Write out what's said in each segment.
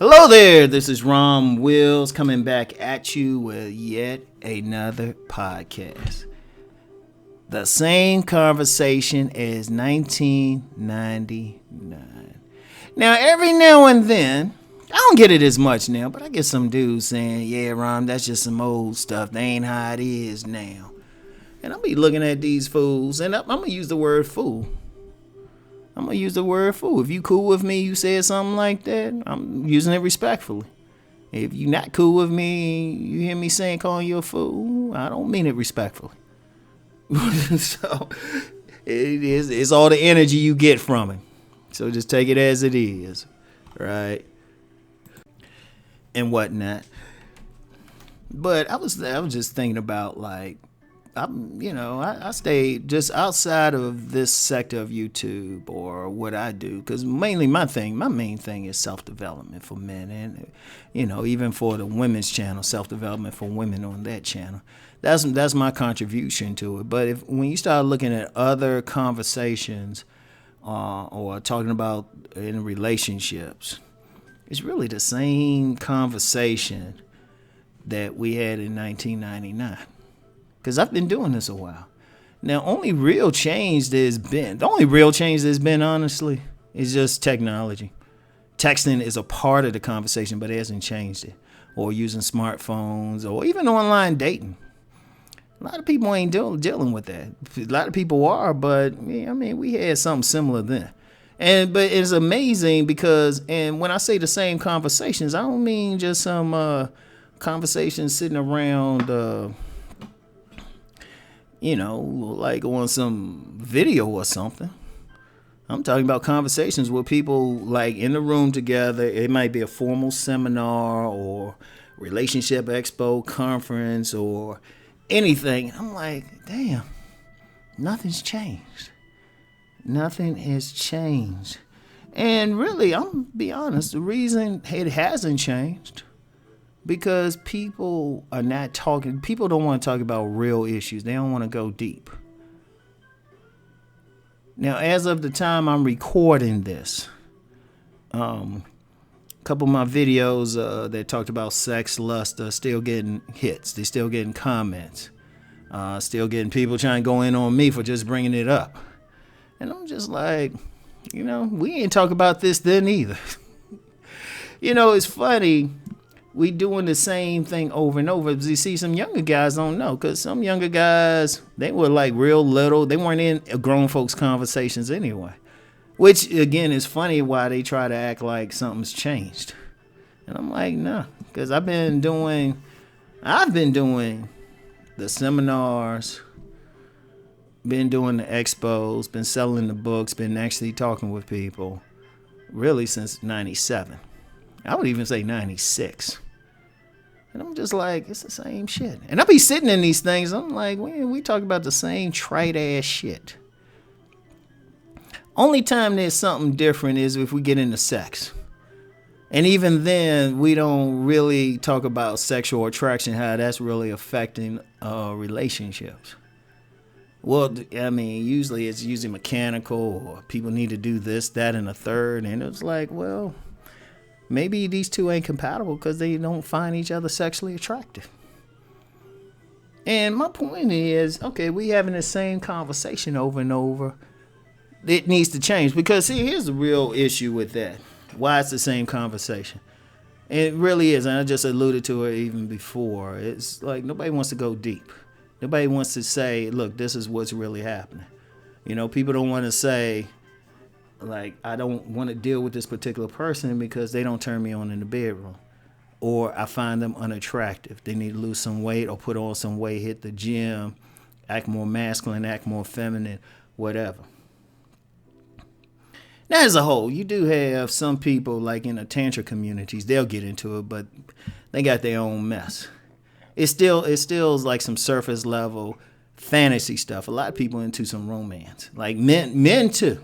Hello there, this is Rom Wills coming back at you with yet another podcast. The same conversation as 1999. Now, every now and then, I don't get it as much now, but I get some dudes saying, yeah, Rom, that's just some old stuff. That ain't how it is now. And I'll be looking at these fools, and I'm going to use the word fool. If you cool with me, you said something like that, I'm using it respectfully. If you not cool with me, you hear me calling you a fool, I don't mean it respectfully. So it's all the energy you get from it. So just take it as it is, right? And whatnot. But I was just thinking about I stay just outside of this sector of YouTube or what I do, because mainly my main thing is self-development for men, and even for the women's channel, self-development for women on that channel. That's my contribution to it. But when you start looking at other conversations or talking about in relationships, it's really the same conversation that we had in 1999. Because I've been doing this a while. Now, the only real change there's been, honestly, is just technology. Texting is a part of the conversation, but it hasn't changed it. Or using smartphones, or even online dating. A lot of people ain't dealing with that. A lot of people are, but we had something similar then. But it's amazing because, and when I say the same conversations, I don't mean just some conversations sitting around. Like on some video or something. I'm talking about conversations with people like in the room together. It might be a formal seminar or relationship expo conference or anything. I'm like, damn, nothing's changed. Nothing has changed. And really, I'm going to be honest, the reason it hasn't changed because people are not talking. People don't want to talk about real issues. They don't want to go deep. Now, as of the time I'm recording this, a couple of my videos that talked about sex, lust are still getting hits. They're still getting comments. Still getting people trying to go in on me for just bringing it up. And I'm just like, we ain't talk about this then either. It's funny. We doing the same thing over and over. You see, some younger guys don't know, because some younger guys, they were like real little. They weren't in grown folks' conversations anyway. Which, again, is funny why they try to act like something's changed. And I'm like, nah, because I've been doing the seminars, been doing the expos, been selling the books, been actually talking with people, really since 97. I would even say 96. And I'm just like, it's the same shit. And I be sitting in these things, I'm like, we talk about the same trite ass shit. Only time there's something different is if we get into sex. And even then, we don't really talk about sexual attraction, how that's really affecting relationships. Well, usually it's mechanical, or people need to do this, that, and a third. And it's like, well, maybe these two ain't compatible because they don't find each other sexually attractive. And my point is, okay, we having the same conversation over and over. It needs to change because, see, here's the real issue with that. Why it's the same conversation. It really is, and I just alluded to it even before. It's like nobody wants to go deep. Nobody wants to say, look, this is what's really happening. People don't want to say, like, I don't want to deal with this particular person because they don't turn me on in the bedroom. Or I find them unattractive. They need to lose some weight or put on some weight, hit the gym, act more masculine, act more feminine, whatever. Now, as a whole, you do have some people, like in the tantra communities, they'll get into it, but they got their own mess. It still is like some surface level fantasy stuff. A lot of people into some romance. Like men too.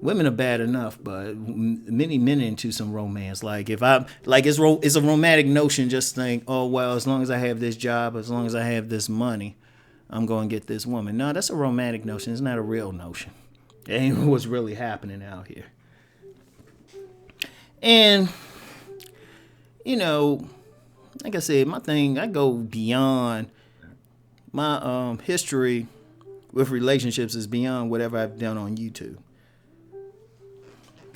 Women are bad enough, but many men into some romance. Like it's a romantic notion. Just think, oh well, as long as I have this job, as long as I have this money, I'm going to get this woman. No, that's a romantic notion. It's not a real notion. It ain't what's really happening out here. And like I said, my thing, I go beyond my history with relationships is beyond whatever I've done on YouTube.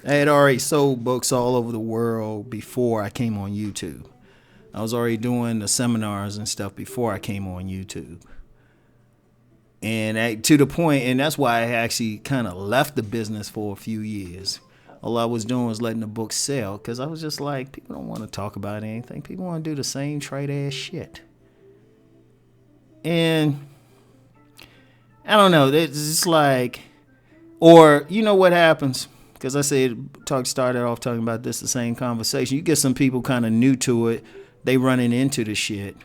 I had already sold books all over the world before I came on YouTube. I was already doing the seminars and stuff before I came on YouTube. And to the point, and that's why I actually kind of left the business for a few years. All I was doing was letting the book sell because I was just like, people don't want to talk about anything. People want to do the same trade-ass shit. And I don't know. It's just like, or you know what happens? Because I said, started off talking about this, the same conversation. You get some people kind of new to it. They running into the shit.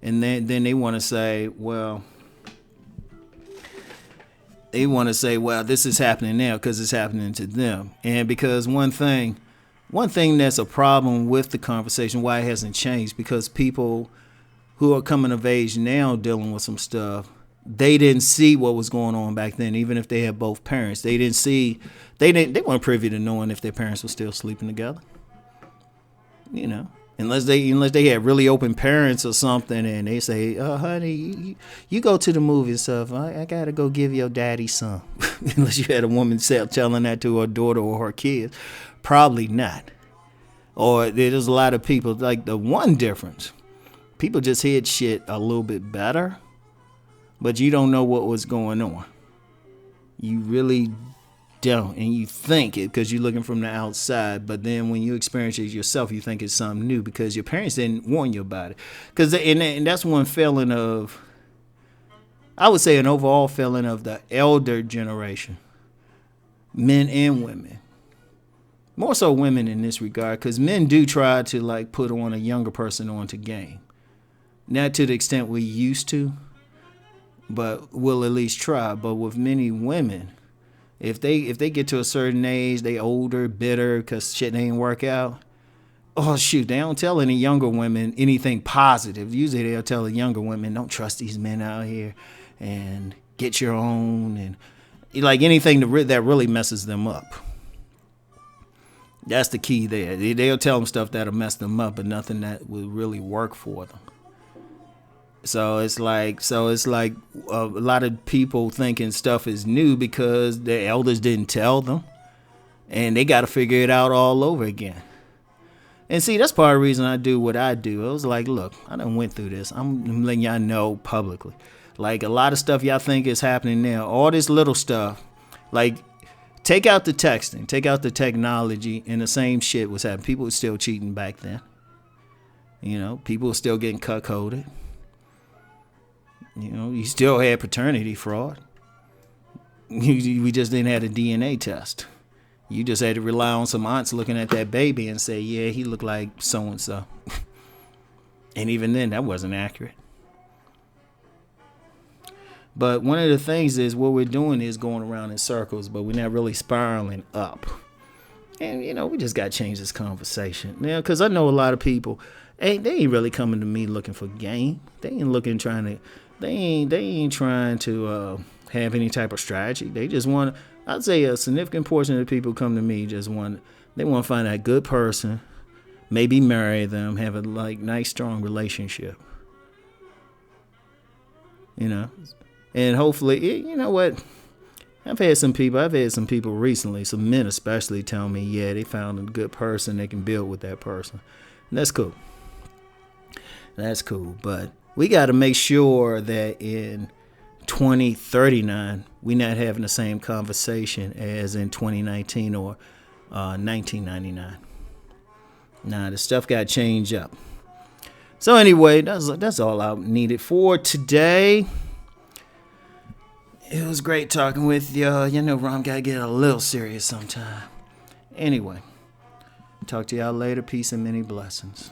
And then they want to say, well, this is happening now because it's happening to them. And because one thing that's a problem with the conversation, why it hasn't changed, because people who are coming of age now dealing with some stuff, they didn't see what was going on back then, even if they had both parents. They weren't privy to knowing if their parents were still sleeping together. Unless they had really open parents or something, and they say, "Oh, honey, you go to the movie and stuff. I gotta go give your daddy some." Unless you had a woman telling that to her daughter or her kids, probably not. Or there's a lot of people like the one difference. People just hid shit a little bit better, but you don't know what was going on. You really don't, and you think it because you're looking from the outside, but then when you experience it yourself, you think it's something new because your parents didn't warn you about it. And that's one failing of, I would say, an overall failing of the elder generation, men and women. More so women in this regard, because men do try to like put on a younger person onto game. Not to the extent we used to, but we'll at least try. But with many women, if they get to a certain age, they older, bitter, because shit ain't work out. Oh, shoot, they don't tell any younger women anything positive. Usually they'll tell the younger women, don't trust these men out here and get your own. And like anything that really messes them up. That's the key there. They'll tell them stuff that'll mess them up, but nothing that will really work for them. So it's like a lot of people thinking stuff is new because their elders didn't tell them, and they got to figure it out all over again. And see, that's part of the reason I do what I do. I was like, look, I done went through this. I'm letting y'all know publicly. Like a lot of stuff y'all think is happening now, all this little stuff, like take out the texting, take out the technology, and the same shit was happening. People were still cheating back then. People were still getting cuckolded. You still had paternity fraud. We just didn't have a DNA test. You just had to rely on some aunts looking at that baby and say, yeah, he looked like so-and-so. And even then, that wasn't accurate. But one of the things is what we're doing is going around in circles, but we're not really spiraling up. And, we just got to change this conversation. Now, because I know a lot of people, they ain't really coming to me looking for game. They ain't trying to have any type of strategy. They just want, I'd say a significant portion of the people come to me they want to find a good person, maybe marry them, have a nice strong relationship. And hopefully, you know what? I've had some people recently, some men especially, tell me, yeah, they found a good person, they can build with that person. And that's cool. But we got to make sure that in 2039, we're not having the same conversation as in 2019 or 1999. Nah, the stuff got to change up. So anyway, that's all I needed for today. It was great talking with you. Rom got to get a little serious sometime. Anyway, talk to y'all later. Peace and many blessings.